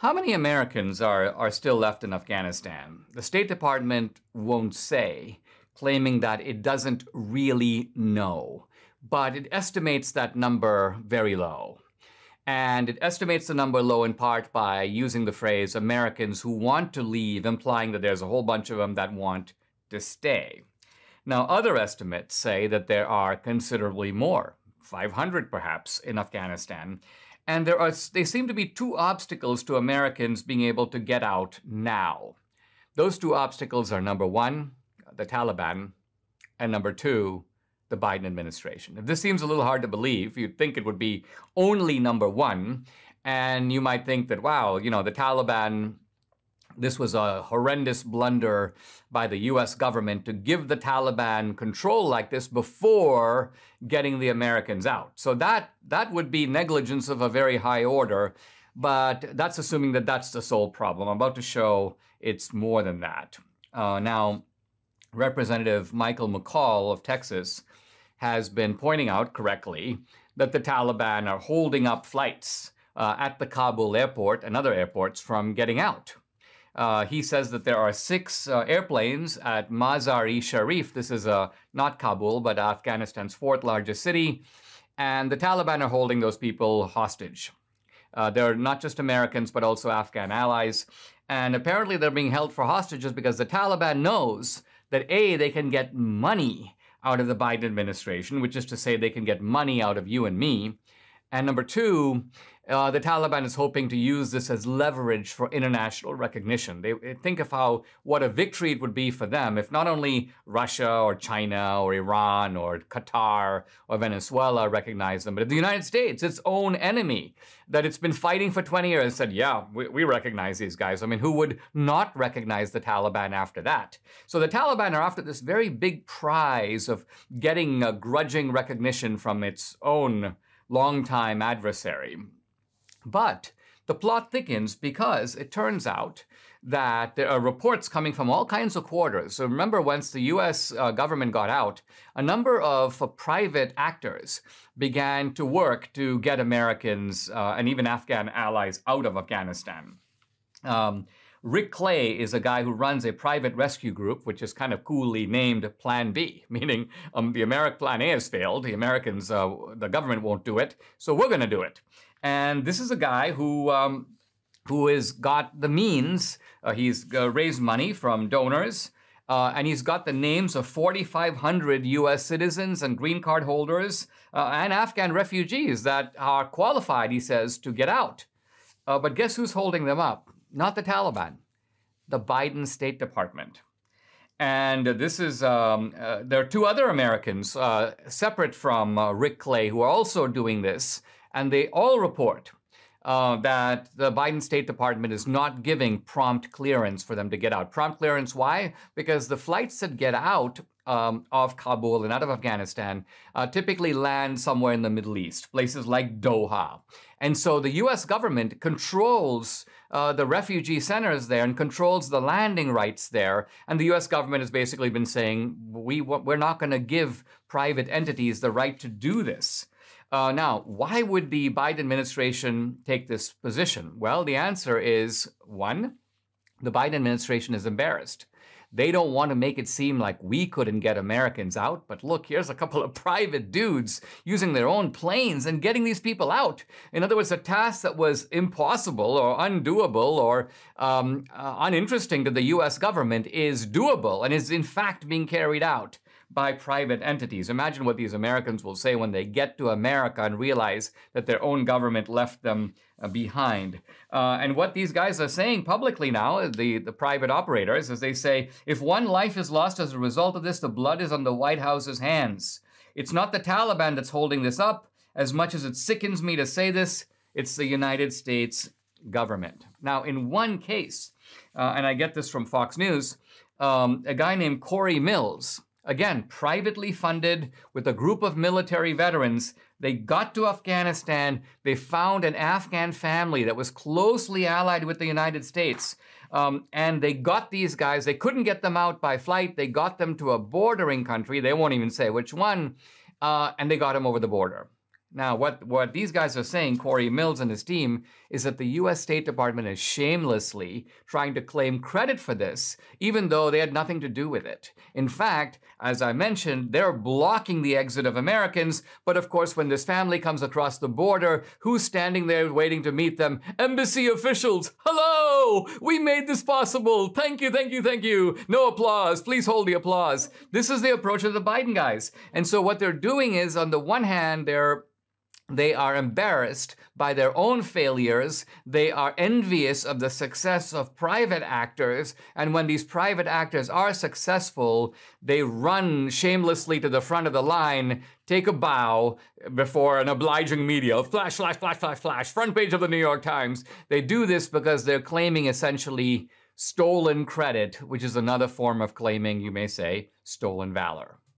How many Americans are still left in Afghanistan? The State Department won't say, claiming that it doesn't really know, but it estimates that number very low. And it estimates the number low in part by using the phrase Americans who want to leave, implying that there's a whole bunch of them that want to stay. Now, other estimates say that there are considerably more, 500 perhaps, in Afghanistan. And they seem to be two obstacles to Americans being able to get out now. Those two obstacles are, number one, the Taliban, and number two, the Biden administration. If this seems a little hard to believe, you'd think it would be only number one, and you might think that, wow, the Taliban, this was a horrendous blunder by the US government to give the Taliban control like this before getting the Americans out. So that would be negligence of a very high order, but that's assuming that that's the sole problem. I'm about to show it's more than that. Now, Representative Michael McCall of Texas has been pointing out correctly that the Taliban are holding up flights at the Kabul airport and other airports from getting out. He says that there are 6 airplanes at Mazar-e-Sharif. This is not Kabul, but Afghanistan's 4th largest city. And the Taliban are holding those people hostage. They're not just Americans, but also Afghan allies. And apparently they're being held for hostages because the Taliban knows that A, they can get money out of the Biden administration, which is to say they can get money out of you and me. And number two, the Taliban is hoping to use this as leverage for international recognition. They think of what a victory it would be for them if not only Russia or China or Iran or Qatar or Venezuela recognize them, but if the United States, its own enemy, that it's been fighting for 20 years, said, yeah, we recognize these guys. I mean, who would not recognize the Taliban after that? So the Taliban are after this very big prize of getting a grudging recognition from its own longtime adversary. But the plot thickens because it turns out that there are reports coming from all kinds of quarters. So remember, once the US government got out, a number of private actors began to work to get Americans and even Afghan allies out of Afghanistan. Rick Clay is a guy who runs a private rescue group, which is kind of coolly named Plan B, meaning the American Plan A has failed. The Americans, the government won't do it, so we're going to do it. And this is a guy who has got the means. He's raised money from donors, and he's got the names of 4,500 U.S. citizens and green card holders and Afghan refugees that are qualified, he says, to get out. But guess who's holding them up? Not the Taliban, the Biden State Department. And this is, there are 2 other Americans separate from Rick Clay who are also doing this. And they all report that the Biden State Department is not giving prompt clearance for them to get out. Prompt clearance, why? Because the flights that get out of Kabul and out of Afghanistan typically land somewhere in the Middle East, places like Doha. And so the US government controls the refugee centers there and controls the landing rights there. And the US government has basically been saying, we're not going to give private entities the right to do this. Now, why would the Biden administration take this position? Well, the answer is, 1, the Biden administration is embarrassed. They don't want to make it seem like we couldn't get Americans out, but look, here's a couple of private dudes using their own planes and getting these people out. In other words, a task that was impossible or undoable or uninteresting to the US government is doable and is in fact being carried out by private entities. Imagine what these Americans will say when they get to America and realize that their own government left them behind. And what these guys are saying publicly now, the private operators, is they say, if one life is lost as a result of this, the blood is on the White House's hands. It's not the Taliban that's holding this up. As much as it sickens me to say this, it's the United States government. Now, in one case, and I get this from Fox News, a guy named Corey Mills, again, privately funded with a group of military veterans, they got to Afghanistan. They found an Afghan family that was closely allied with the United States. And they got these guys. They couldn't get them out by flight. They got them to a bordering country. They won't even say which one. And they got them over the border. Now, what these guys are saying, Corey Mills and his team, is that the U.S. State Department is shamelessly trying to claim credit for this, even though they had nothing to do with it. In fact, as I mentioned, they're blocking the exit of Americans, but of course, when this family comes across the border, who's standing there waiting to meet them? Embassy officials. Hello! We made this possible. Thank you, thank you, thank you. No applause. Please hold the applause. This is the approach of the Biden guys. And so what they're doing is, on the one hand, they are embarrassed by their own failures. They are envious of the success of private actors. And when these private actors are successful, they run shamelessly to the front of the line, take a bow before an obliging media. Flash, flash, flash, flash, flash. Front page of the New York Times. They do this because they're claiming essentially stolen credit, which is another form of claiming, you may say, stolen valor.